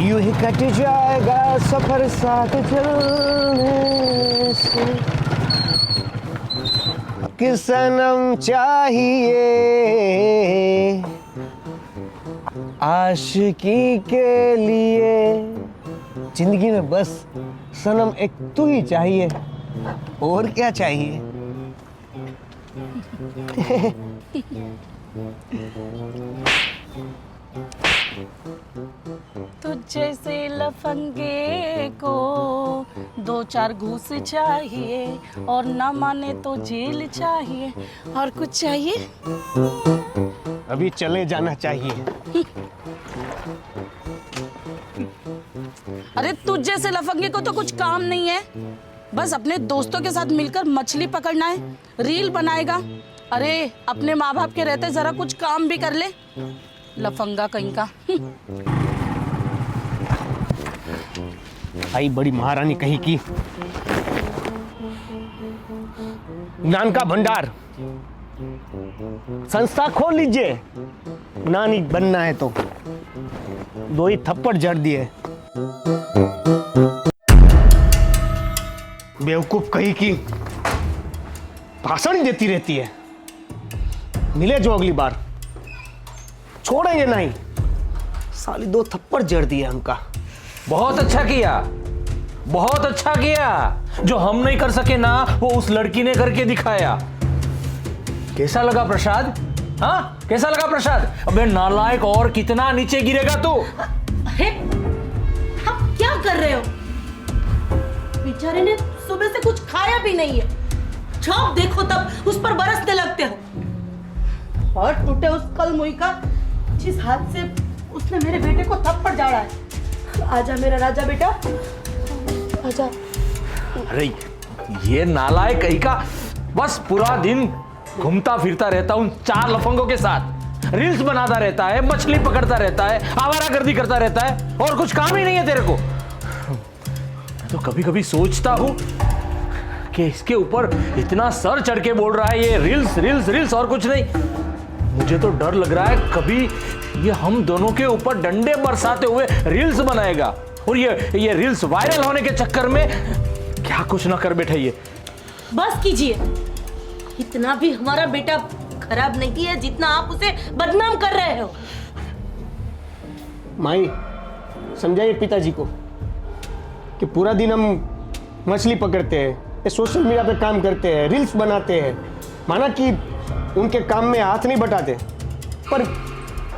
यूं ही कट जाएगा सफर साथ चलने से, कि सनम चाहिए आशिकी के लिए। जिंदगी में बस सनम एक तू ही चाहिए, और क्या चाहिए। तुझ जैसे लफंगे को 2-4 घूस चाहिए, और ना माने तो जेल चाहिए। और कुछ चाहिए? अभी चले जाना चाहिए। अरे तुझ जैसे लफंगे को तो कुछ काम नहीं है, बस अपने दोस्तों के साथ मिलकर मछली पकड़ना है, रील बनाएगा। अरे अपने माँ बाप के रहते जरा कुछ काम भी कर ले, लफंगा कहीं का। आई बड़ी महारानी कहीं की, ज्ञान का भंडार संस्था खोल लीजिए। नानी बनना है तो 2 ही थप्पड़ जड़ दिए। बेवकूफ कहीं की, भाषण ही देती रहती है। मिले जो अगली बार, छोड़ेंगे नहीं। साली 2 थप्पड़ जड़ दिए हमका। बहुत अच्छा किया, बहुत अच्छा किया। जो हम नहीं कर सके ना, वो उस लड़की ने करके दिखाया। कैसा लगा प्रसाद? हाँ, कैसा लगा प्रसाद? अबे नालायक, और कितना नीचे गिरेगा तू? अरे आप क्या कर रहे हो? बेचारे ने सुबह से कुछ खाया भी नहीं है, जब देखो तब उस पर बरसने लगते हो। और टूटे उस कलमुई का, जिस हाथ से उसने मेरे बेटे को थप्पड़ जाड़ा है। आजा मेरा राजा बेटा, आजा। अरे ये नालायक कहीं का, बस पूरा दिन घूमता फिरता रहता उन 4 लफंगों के साथ, रील्स बनाता रहता है, मछली पकड़ता रहता है, आवारागर्दी करता रहता है, और कुछ काम ही नहीं है तेरे को। मैं तो कभी कभी सोचता हूं कि इसके ऊपर इतना सर चढ़ के बोल रहा है ये रील्स रील्स रील्स और कुछ नहीं। मुझे तो डर लग रहा है कभी ये हम दोनों के ऊपर डंडे बरसाते हुए रील्स बनाएगा, और ये रील्स वायरल होने के चक्कर में क्या कुछ ना कर बैठे ये। बस कीजिए, इतना भी हमारा बेटा खराब नहीं है जितना आप उसे बदनाम कर रहे हो। माई समझाइए पिताजी को कि पूरा दिन हम मछली पकड़ते हैं, सोशल मीडिया पे काम करते हैं, रील्स बनाते हैं। माना कि उनके काम में हाथ नहीं बटाते, पर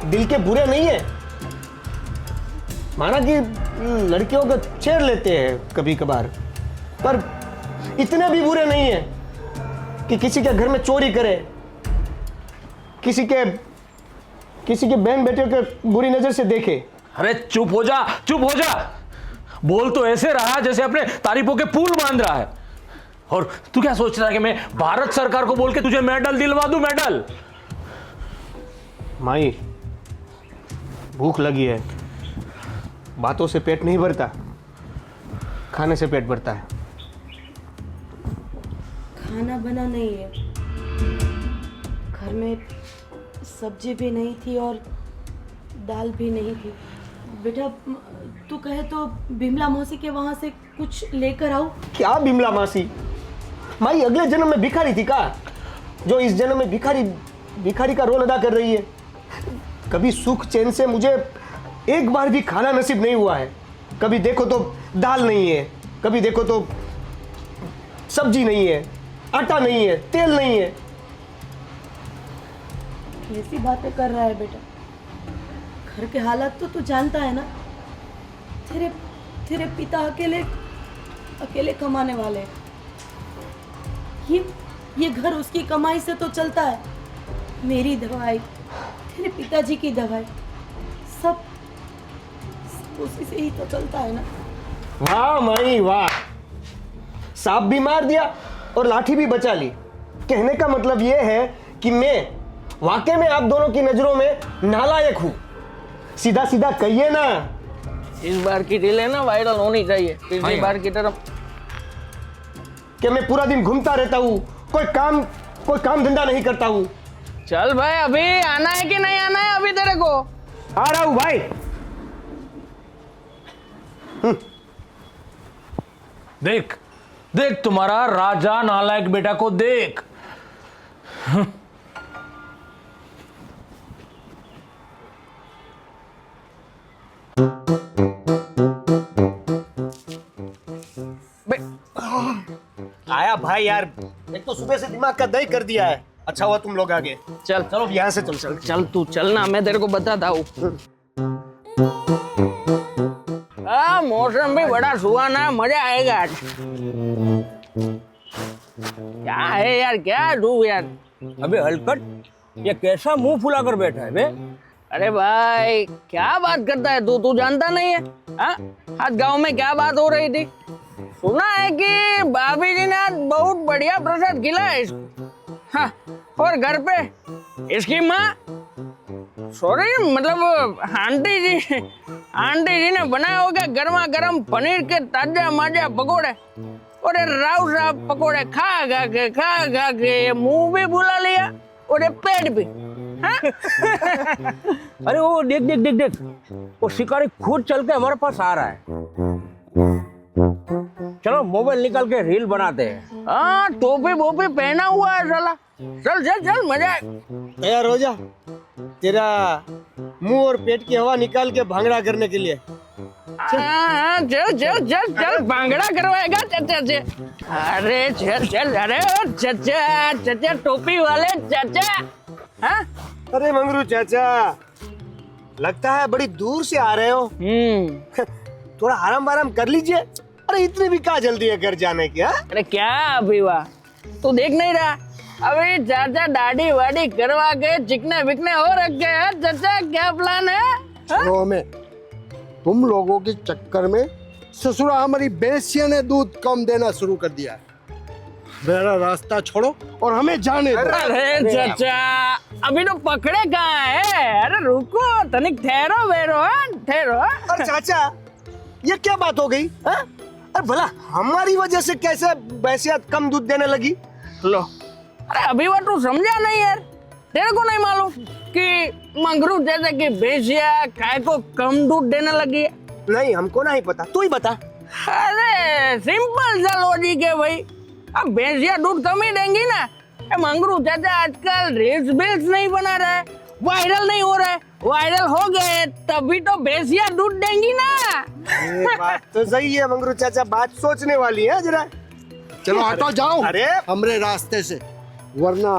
दिल के बुरे नहीं है। माना कि लड़कियों को छेड़ लेते हैं कभी कभार, पर इतने भी बुरे नहीं है कि किसी के घर में चोरी करे, किसी के बहन बेटे को बुरी नजर से देखे। अरे चुप हो जा, चुप हो जा। बोल तो ऐसे रहा जैसे अपने तारीफों के पुल बांध रहा है। और तू क्या सोच रहा है कि मैं भारत सरकार को बोल के तुझे मेडल दिलवा दूं? मेडल? माई भूख लगी है, बातों से पेट नहीं भरता, खाने से पेट भरता है। खाना बना नहीं है, घर में सब्जी भी नहीं थी और दाल भी नहीं थी। बेटा तू कहे तो बिमला मौसी के वहां से कुछ लेकर आओ। क्या बिमला मासी? माई अगले जन्म में भिखारी थी का, जो इस जन्म में भिखारी का रोल अदा कर रही है? कभी सुख चैन से मुझे एक बार भी खाना नसीब नहीं हुआ है। कभी देखो तो दाल नहीं है, कभी देखो तो सब्जी नहीं है, आटा नहीं है, तेल नहीं है। कैसी बातें कर रहा है बेटा? घर के हालात तो तू जानता है ना। तेरे पिता अकेले कमाने वाले हैं। ये घर उसकी कमाई से तो चलता है। मेरी दवाई, तेरे पिताजी की दवाई, सब उसी से ही तो चलता है ना। वाह माई वाह, सांप भी मार दिया और लाठी भी बचा ली। कहने का मतलब यह है कि मैं वाकई में आप दोनों की नजरों में नालायक हूं। सीधा सीधा कहिए ना। इस बार की रील है ना वायरल होनी चाहिए, पिछली बार की तरफ। कि मैं पूरा दिन घूमता रहता हूं, कोई काम धंधा नहीं करता हूं। चल भाई, अभी आना है कि नहीं आना है अभी तेरे को? आ रहा हूं भाई। देख देख तुम्हारा राजा नालायक बेटा को देख। आया भाई यार, एक तो सुबह से दिमाग का दही कर दिया है। अच्छा हुआ तुम लोग आ गए। चल चलो यहाँ से चल। चल तू चल ना, मैं तेरे को बताता हूँ। मौसम भी बड़ा सुहाना है, मजा आएगा आज। क्या है यार, क्या तू यार? अबे हलकट, ये कैसा मुंह फुला कर बैठा है बे? अरे भाई क्या बात करता है तू? तू जानता नहीं है? हाँ, आज गांव में क्या बात हो रही थी? सुना है कि भाभी जी ने आज बहुत बढ़िया प्रसाद खिलाया इसको। हाँ, और घर पे इसकी माँ, सॉरी मतलब आंटी जी ने बनाया होगा गर्मा गर्म पनीर के ताजा माजा पकोड़े। और ये राव साहब पकोड़े खा के मुंह भी बुला लिया और ये पेट भी। हाँ? अरे वो देख, वो शिकारी खुद चल के हमारे पास आ रहा है। चलो मोबाइल निकाल के रील बनाते हैं। हाँ, टोपी वोपी पहना हुआ है साला। चल मजा है। तैयार हो जा, तेरा मुंह और पेट की हवा निकाल के भांगड़ा करने के लिए। हाँ, चल भांगड़ा करवाएगा चाचा से। अरे चल अरे चाचा टोपी वाले चाचा। हाँ? अरे मंगरू चाचा, लगता है बड़ी दूर से आ रहे हो। थोड़ा आराम कर लीजिए। अरे इतनी भी क्या जल्दी है घर जाने की? अरे क्या अभी वाह, तू देख नहीं रहा? अभी चाचा दाढ़ी वाड़ी करवा के चिकने बिकने हो रखे हैं। चाचा क्या प्लान है? चलो हमें, तुम लोगों के चक्कर में ससुरा हमारी भैंसिया ने दूध कम देना शुरू कर दिया है। मेरा रास्ता छोड़ो और हमें जाने दो। अरे चाचा अभी तो पकड़े कहाँ है? अरे रुको तनिक ठहरो ठहरो। अरे चाचा, ये क्या बात हो गई? अरे भला हमारी वजह से कैसे भैंसियत कम दूध देने लगी? लो, अरे अभी वो तू समझा नहीं यार? तेरे को नहीं मालूम कि मंगरू जैसे कि भैंसिया गाय को कम दूध देने लगी है? नहीं, हमको नहीं पता, तू ही बता। अरे सिंपल सा लॉजिक है भाई। अब भैंसिया दूध कम ही देंगी ना। मंगरू चाचा आजकल रील्स नहीं बना रहा है, वायरल नहीं हो रहा है। वायरल हो गए तभी तो भैंसिया दूध देंगी ना। ये बात तो सही है मंगरू चाचा, बात सोचने वाली है जरा। चलो हटो जाओ अरे हमरे रास्ते से, वरना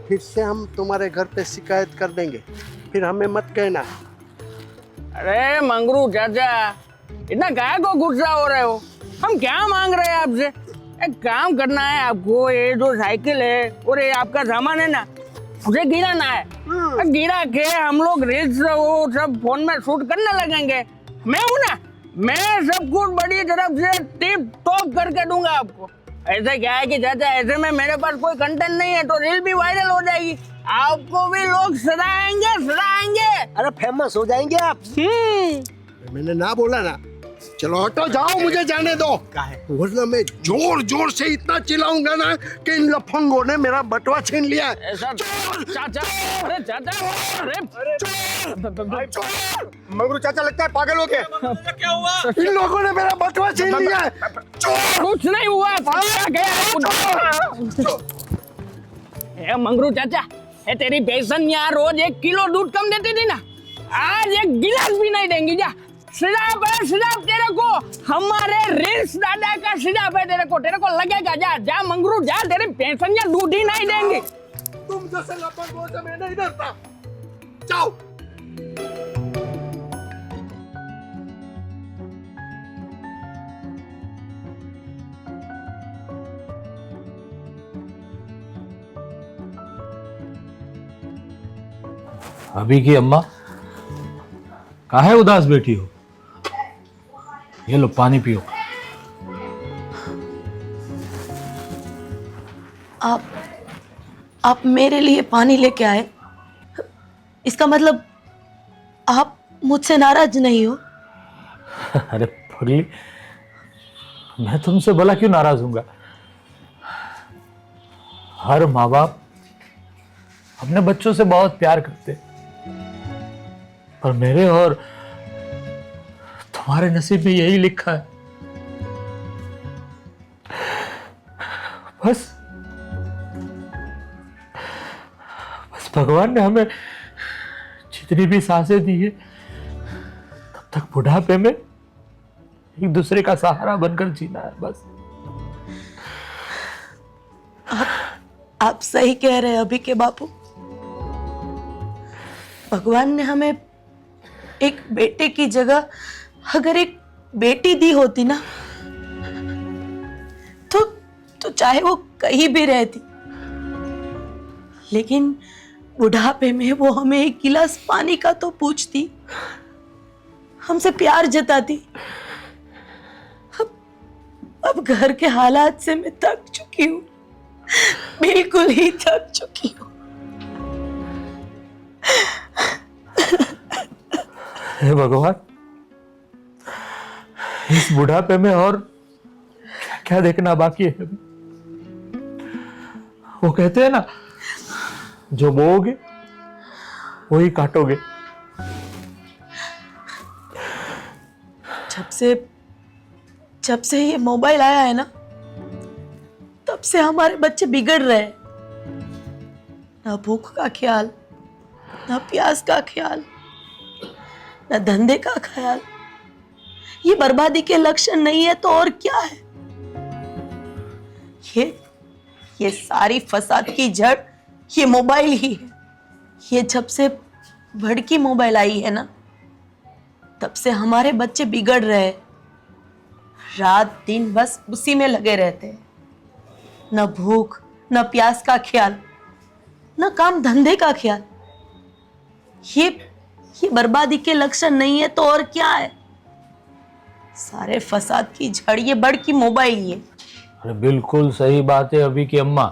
फिर से हम तुम्हारे घर पे शिकायत कर देंगे। फिर हमें मत कहना। अरे मंगरू चाचा इतना काहे को गुस्सा हो रहे हो? हम क्या मांग रहे हैं आपसे? एक काम करना है आपको, ये जो साइकिल है और ये आपका सामान है ना, उसे गिराना है। गिरा के हम लोग रील्स वो सब फोन में शूट करने लगेंगे। मैं हूं ना, मैं सब कुछ बड़ी तरफ से टिप टॉप करके दूंगा आपको। ऐसा क्या है कि चाचा ऐसे में मेरे पास कोई कंटेंट नहीं है तो रील भी वायरल हो जाएगी, आपको भी लोग सराहेंगे। अरे फेमस हो जाएंगे आप। मैंने ना बोला ना। चलो हटो जाओ, मुझे जाने दो। वरना मैं जोर से इतना चिल्लाऊंगा ना कि इन लफंगों ने मेरा बटुआ छीन लिया है। ऐसा चाचा, अरे चाचा, अरे मंगरू चाचा लगता है पागल हो गए। क्या हुआ? इन लोगों ने मेरा बटुआ छीन लिया है। कुछ नहीं हुआ, मंगरू चाचा, ये तेरी बेसन यहाँ रोज 1 किलो दूध कम देती थी ना, आज 1 गिलास भी नहीं देंगी। जा सिर्फ तेरे को हमारे रील्स दादा का सिर्फ है, तेरे को लगेगा। जा मंगरू जा, तेरी बेसन यहाँ दूध ही नहीं देंगी। तुम जैसे लफंगों से मैं नहीं डरता। जाओ। अभी की अम्मा काहे उदास बैठी हो? ये लो पानी पियो। आप मेरे लिए पानी लेके आए? इसका मतलब आप मुझसे नाराज नहीं हो? अरे पगली, मैं तुमसे भला क्यों नाराज हूंगा? हर माँ बाप अपने बच्चों से बहुत प्यार करते, पर मेरे और हमारे नसीब में यही लिखा है। बस बस भगवान ने हमें जितनी भी सांसें दी है तब तक बुढ़ापे में एक दूसरे का सहारा बनकर जीना है बस। आप सही कह रहे हैं अभी के बापू। भगवान ने हमें एक बेटे की जगह अगर एक बेटी दी होती ना तो चाहे वो कहीं भी रहती, लेकिन बुढ़ापे में वो हमें एक गिलास पानी का तो पूछती, हमसे प्यार जताती। अब घर के हालात से मैं थक चुकी हूँ, बिल्कुल ही थक चुकी हूँ। हे भगवान, इस बुढ़ापे में और क्या देखना बाकी है अभी? वो कहते हैं ना, जो बोओगे वही काटोगे। जब से ये मोबाइल आया है ना, तब से हमारे बच्चे बिगड़ रहे हैं। ना भूख का ख्याल, ना प्यास का ख्याल, ना धंधे का ख्याल। ये बर्बादी के लक्षण नहीं है तो और क्या है? ये सारी फसाद की जड़ ये मोबाइल ही है। ये जब से भड़की मोबाइल आई है ना, तब से हमारे बच्चे बिगड़ रहे हैं। रात दिन बस उसी में लगे रहते हैं। न भूख, न प्यास का ख्याल, न काम धंधे का ख्याल। ये बर्बादी के लक्षण नहीं है तो और क्या है? सारे फसाद की जड़ ये भड़की मोबाइल ही है। अरे बिल्कुल सही बात है अभी की अम्मा।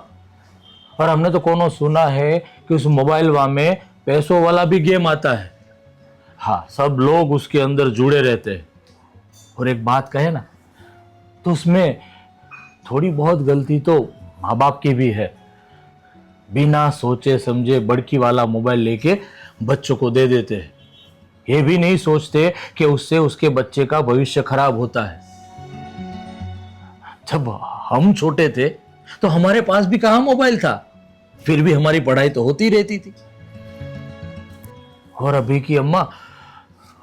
और हमने तो कोनो सुना है कि उस मोबाइल में पैसों वाला भी गेम आता है। हाँ, सब लोग उसके अंदर जुड़े रहते हैं। और एक बात कहे ना, तो उसमें थोड़ी बहुत गलती तो माँ बाप की भी है। बिना सोचे समझे बड़की वाला मोबाइल लेके बच्चों को दे देते हैं। ये भी नहीं सोचते कि उससे उसके बच्चे का भविष्य खराब होता है। जब हम छोटे थे तो हमारे पास भी कहाँ मोबाइल था, फिर भी हमारी पढ़ाई तो होती रहती थी। और अभी की अम्मा,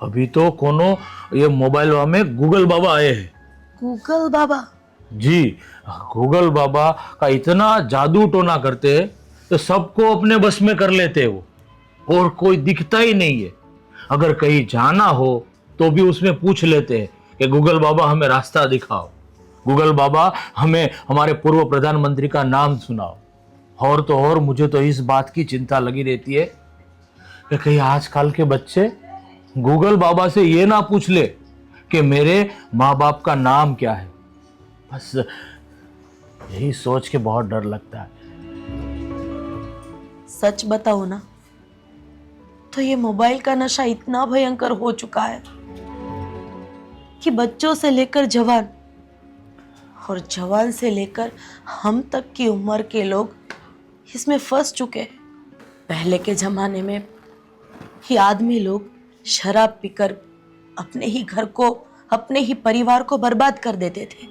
अभी तो कोनो ये मोबाइल में गूगल बाबा आए हैं। गूगल बाबा? जी, गूगल बाबा का इतना जादू टोना करते हैं तो सबको अपने बस में कर लेते हैं वो, और कोई दिखता ही नहीं है। अगर कहीं जाना हो तो भी उसमें पूछ लेते हैं कि गूगल बाबा हमें रास्ता दिखाओ, गूगल बाबा हमें हमारे पूर्व प्रधानमंत्री का नाम सुनाओ। और तो और मुझे तो इस बात की चिंता लगी रहती है कि कहीं आजकल के बच्चे गूगल बाबा से ये ना पूछ ले कि मेरे माँ बाप का नाम क्या है। बस यही सोच के बहुत डर लगता है। सच बताओ ना, तो ये मोबाइल का नशा इतना भयंकर हो चुका है कि बच्चों से लेकर जवान और जवान से लेकर हम तक की उम्र के लोग इसमें फंस चुके हैं। पहले के जमाने में ये आदमी लोग शराब पीकर अपने ही घर को, अपने ही परिवार को बर्बाद कर देते थे,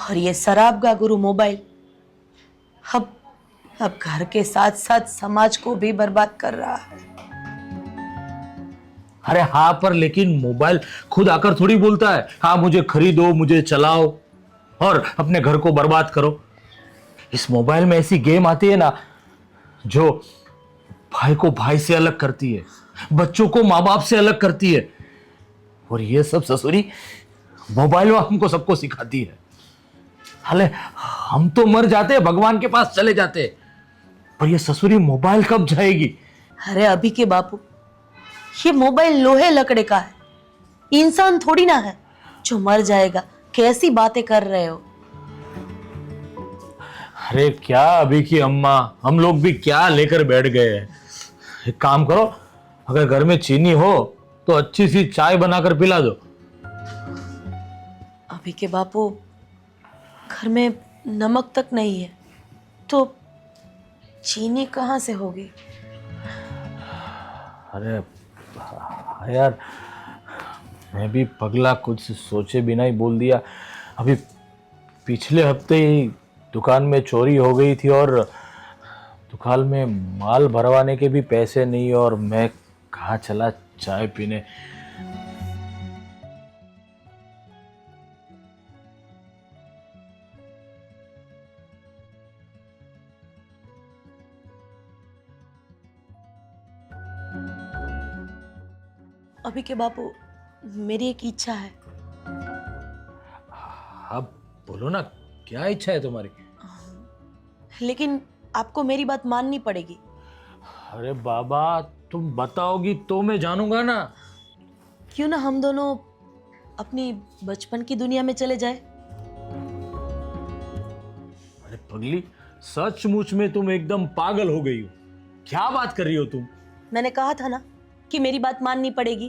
और ये शराब का गुरु मोबाइल अब घर के साथ साथ समाज को भी बर्बाद कर रहा है। अरे हाँ, पर लेकिन मोबाइल खुद आकर थोड़ी बोलता है हाँ मुझे खरीदो, मुझे चलाओ और अपने घर को बर्बाद करो। इस मोबाइल में ऐसी गेम आती है ना जो भाई को भाई से अलग करती है, बच्चों को माँ बाप से अलग करती है। और ये सब ससुरी मोबाइल हमको सबको सिखाती है। हाले हम तो मर जाते हैं, भगवान के पास चले जाते हैं, पर ये ससुरी मोबाइल कब जाएगी? अरे अभी के बापू, ये मोबाइल लोहे लकड़े का है, इंसान थोड़ी ना है जो मर जाएगा। कैसी बातें कर रहे हो? अरे क्या अभी की अम्मा, हम लोग भी क्या लेकर बैठ गए हैं। एक काम करो, अगर घर में चीनी हो तो अच्छी सी चाय बनाकर पिला दो। अभी के बापू, घर में नमक तक नहीं है तो चीनी कहाँ से होगी? अरे यार, मैं भी पगला कुछ सोचे बिना ही बोल दिया। अभी पिछले हफ्ते ही दुकान में चोरी हो गई थी और दुकान में माल भरवाने के भी पैसे नहीं, और मैं कहाँ चला चाय पीने। अभी के बापू, मेरी एक इच्छा है। आप बोलो ना, क्या इच्छा है तुम्हारी? लेकिन आपको मेरी बात माननी पड़ेगी। अरे बाबा, तुम बताओगी तो मैं जानूंगा ना। क्यों ना हम दोनों अपनी बचपन की दुनिया में चले जाए। अरे पगली, सचमुच में तुम एकदम पागल हो गई हो। क्या बात कर रही हो तुम? मैंने कहा था ना कि मेरी बात माननी पड़ेगी।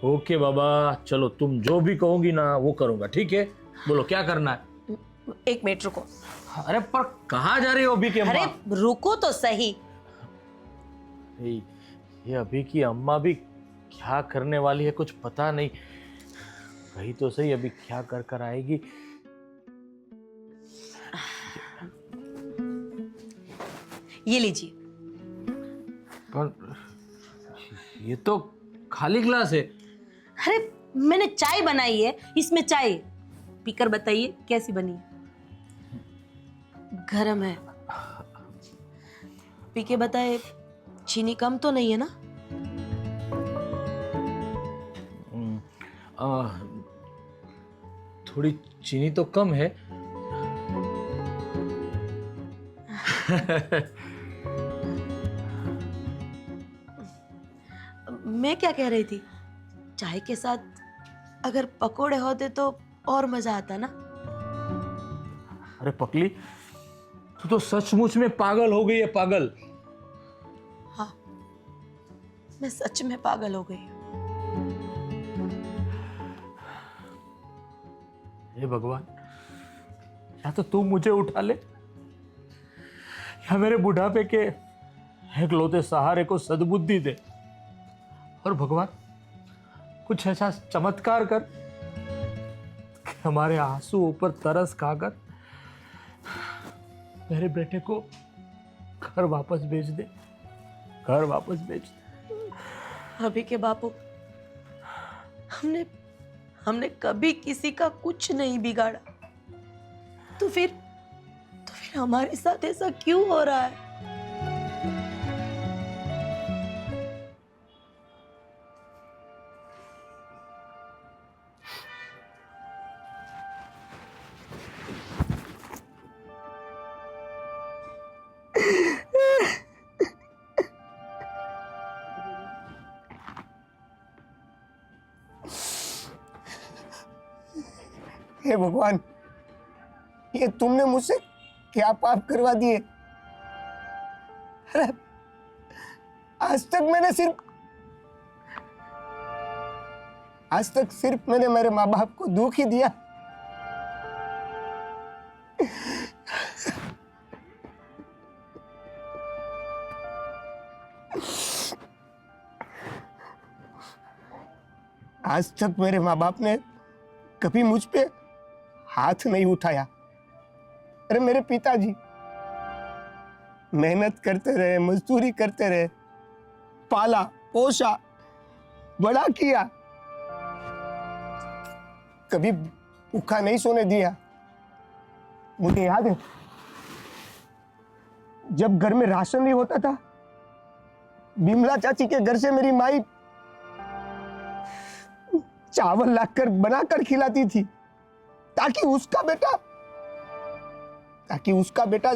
ओके बाबा, चलो तुम जो भी कहोगी ना वो करूंगा, ठीक है? बोलो क्या करना है? एक मिनट रुको। अरे पर कहाँ जा रही हो अभी की अम्मा? अरे रुको तो सही। ये अभी की अम्मा भी क्या करने वाली है कुछ पता नहीं। कही तो सही, अभी क्या कर कर आएगी। ये लीजिए। पर ये तो खाली ग्लास है। अरे मैंने चाय बनाई है, इसमें चाय है। पीकर बताइए कैसी बनी है। गरम है। पी के बताए, चीनी कम तो नहीं है ना? थोड़ी चीनी तो कम है। मैं क्या कह रही थी, चाय के साथ अगर पकोड़े होते तो और मजा आता ना। अरे पकली, तू तो सचमुच में पागल हो गई है, पागल। हाँ, मैं सच में पागल हो गई हूँ। हे भगवान, या तो तू मुझे उठा ले, या मेरे बुढ़ापे के एकलौते सहारे को सद्बुद्धि दे। और भगवान, कुछ ऐसा चमत्कार कर कि हमारे आंसुओं पर तरस खाकर मेरे बेटे को घर वापस भेज दे, घर वापस भेज दे। अभी के बापू, हमने कभी किसी का कुछ नहीं बिगाड़ा, तो फिर हमारे साथ ऐसा क्यों हो रहा है? हे भगवान, ये तुमने मुझसे क्या पाप करवा दिए? अरे आज तक सिर्फ मैंने मेरे माँ बाप को दुख ही दिया। आज तक मेरे माँ बाप ने कभी मुझ पे हाथ नहीं उठाया। अरे मेरे पिताजी मेहनत करते रहे, मजदूरी करते रहे, पाला पोसा, बड़ा किया, कभी भूखा नहीं सोने दिया। मुझे याद है, जब घर में राशन नहीं होता था, बिमला चाची के घर से मेरी माई चावल लाकर बनाकर खिलाती थी, ताकि उसका बेटा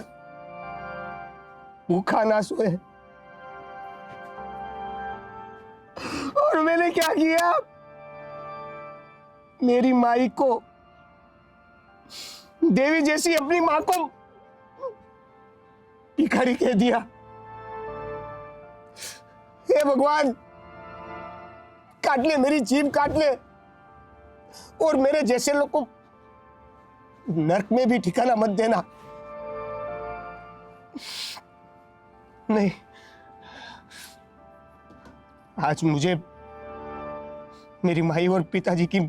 भूखा ना सोए। और मैंने क्या किया? मेरी माई को, देवी जैसी अपनी मां को भिखारी कह दिया। हे भगवान, काट ले, मेरी जीभ काट ले, और मेरे जैसे लोग को नरक में भी ठिकाना मत देना। नहीं, आज मुझे मेरी माई और पिताजी की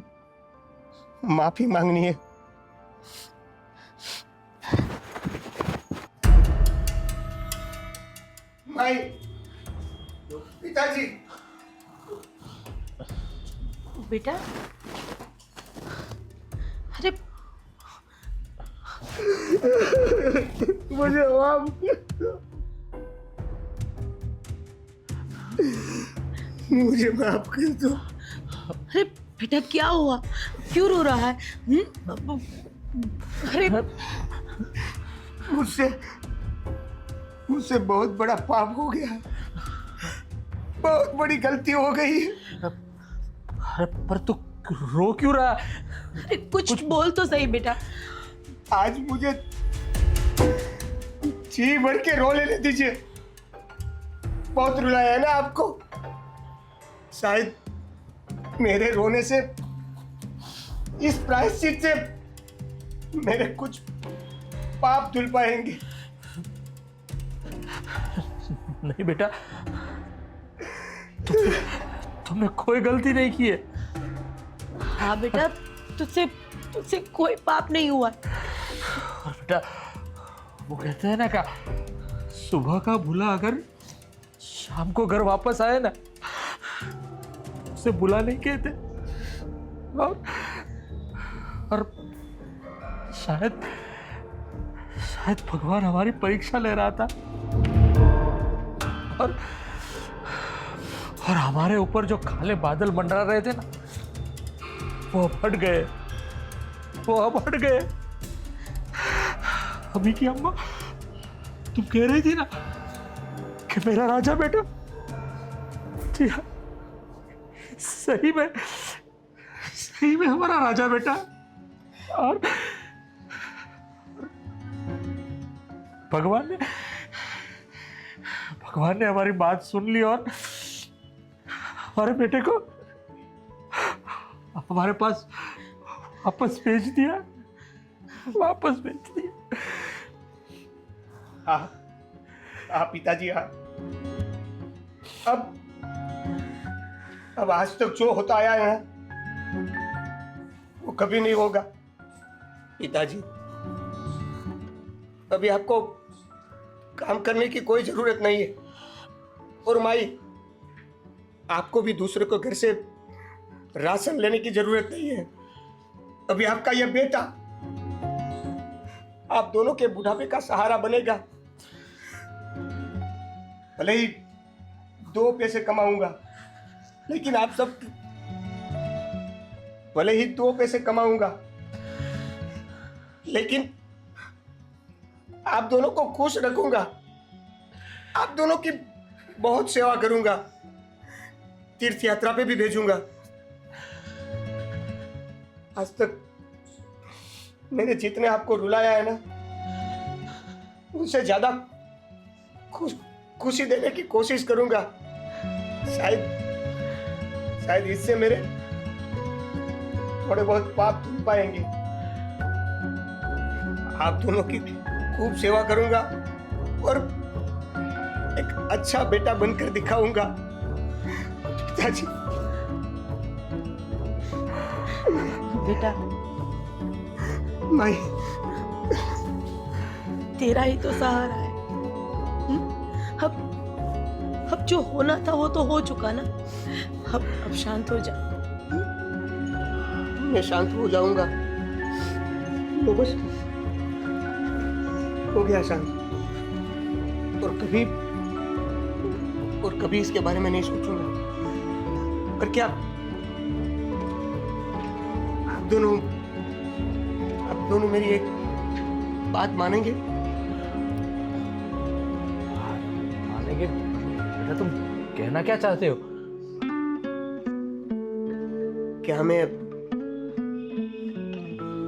माफी मांगनी है। माई, पिताजी, बेटा, अरे मुझे माफ, मुझे माफ कर दो। अरे बेटा, क्या हुआ? क्यों रो रहा है? अरे मुझसे मुझसे बहुत बड़ा पाप हो गया, बहुत बड़ी गलती हो गई। अरे पर तू रो क्यों रहा है? अरे कुछ बोल तो सही बेटा। आज मुझे जी भर के रो लेने दीजिए। बहुत रुलाया है ना आपको? शायद मेरे रोने से, इस प्रायश्चित से मेरे कुछ पाप धुल पाएंगे। नहीं बेटा, तुमने कोई गलती नहीं की है। हाँ बेटा, तुझसे कोई पाप नहीं हुआ। और बेटा, वो कहते हैं ना का सुबह का भूला अगर शाम को घर वापस आए ना, उसे बुला नहीं कहते। और शायद भगवान हमारी परीक्षा ले रहा था और हमारे ऊपर जो काले बादल मंडरा रहे थे ना, वो अब हट गए, अभी की अम्मा, तुम कह रही थी ना कि मेरा राजा बेटा, जी हाँ, सही में हमारा राजा बेटा। और भगवान ने हमारी बात सुन ली और हमारे बेटे को हमारे पास वापस भेज दिया। हाँ पिताजी, हाँ। अब आज तक जो होता आया है वो कभी नहीं होगा पिताजी। अभी आपको काम करने की कोई जरूरत नहीं है। और माई, आपको भी दूसरे को घर से राशन लेने की जरूरत नहीं है। अभी आपका यह बेटा आप दोनों के बुढ़ापे का सहारा बनेगा। भले ही 2 पैसे कमाऊंगा, लेकिन आप सब, भले ही 2 पैसे कमाऊंगा, लेकिन आप दोनों को खुश रखूंगा। आप दोनों की बहुत सेवा करूंगा, तीर्थ यात्रा पे भी भेजूंगा। आज तक मैंने जितने आपको रुलाया है ना, उससे ज्यादा खुशी देने की कोशिश करूंगा। शायद इससे मेरे थोड़े बहुत पाप धुल पाएंगे। आप दोनों की खूब सेवा करूंगा और एक अच्छा बेटा बनकर दिखाऊंगा पिताजी। बेटा, माई, तेरा ही तो सहारा है। अब जो होना था वो तो हो चुका ना। अब शांत हो जा। मैं शांत हो जाऊंगा, तो बस हो गया शांत। और कभी इसके बारे में नहीं सोचूंगा। पर क्या आप दोनों मेरी एक बात मानेंगे? बेटा, तुम कहना क्या चाहते हो? क्या मैं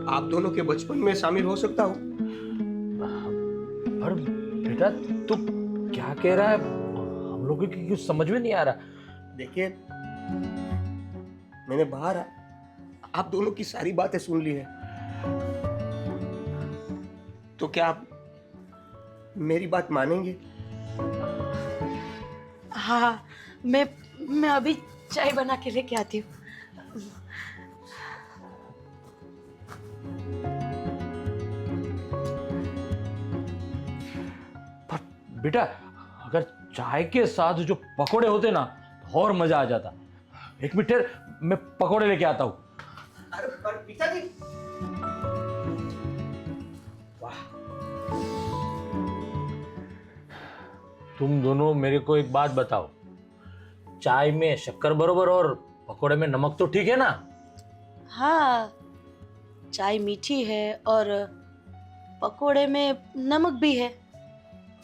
आप दोनों के बचपन में शामिल हो सकता हूँ? पर बेटा, तू क्या कह रहा है? हम लोगों की कुछ समझ में नहीं आ रहा। देखिए, मैंने बाहर आप दोनों की सारी बातें सुन ली है, तो क्या आप मेरी बात मानेंगे? हाँ, मैं अभी चाय बना के लेके आती हूँ। पर बेटा अगर चाय के साथ जो पकोड़े होते ना तो और मजा आ जाता। एक मिनट ठहर, मैं पकोड़े लेके आता हूं। अरे पर पिताजी, तुम दोनों मेरे को एक बात बताओ, चाय में शक्कर बरोबर और पकोड़े में नमक तो ठीक है ना? हाँ, चाय मीठी है और पकोड़े में नमक भी है।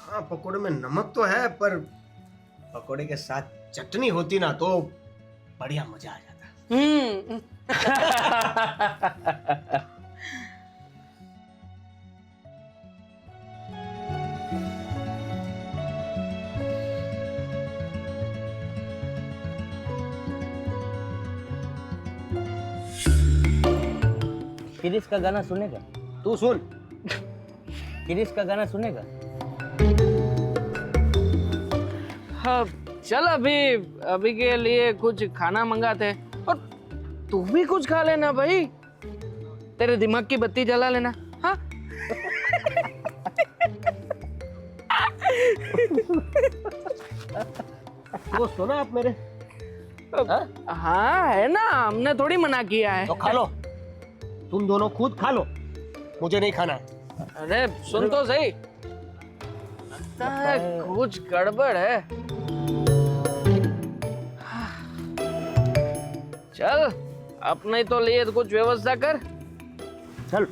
हाँ पकोड़े में नमक तो है, पर पकोड़े के साथ चटनी होती ना तो बढ़िया मजा आ जाता। किरिस का गाना सुनेगा? तू सुन। किरिस का गाना सुनेगा? हाँ चल, अभी के लिए कुछ खाना मंगाते हैं और तू भी कुछ खा लेना भाई, तेरे दिमाग की बत्ती जला लेना। हाँ दोस्त हो ना आप मेरे। हाँ है ना, हमने थोड़ी मना किया है। तो खा लो, तुम दोनों खुद खा लो, मुझे नहीं खाना है। अरे सुन तो सही, लगता है कुछ गड़बड़ है। चल अपने तो लिए कुछ व्यवस्था कर। चल।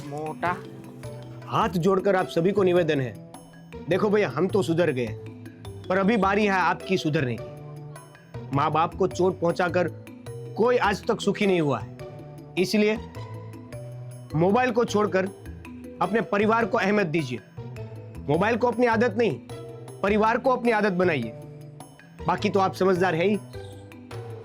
मोटा हाथ जोड़कर आप सभी को निवेदन है, देखो भैया हम तो सुधर गए, पर अभी बारी है आपकी सुधरने की। माँ बाप को चोट पहुंचाकर कोई आज तक सुखी नहीं हुआ है, इसलिए मोबाइल को छोड़कर अपने परिवार को अहमियत दीजिए। मोबाइल को अपनी आदत नहीं, परिवार को अपनी आदत बनाइए। बाकी तो आप समझदार है ही।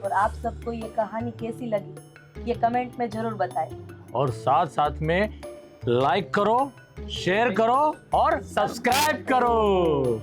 और आप सबको ये कहानी कैसी लगी ये कमेंट में जरूर बताएं। और साथ साथ में लाइक करो, शेयर करो और सब्सक्राइब करो।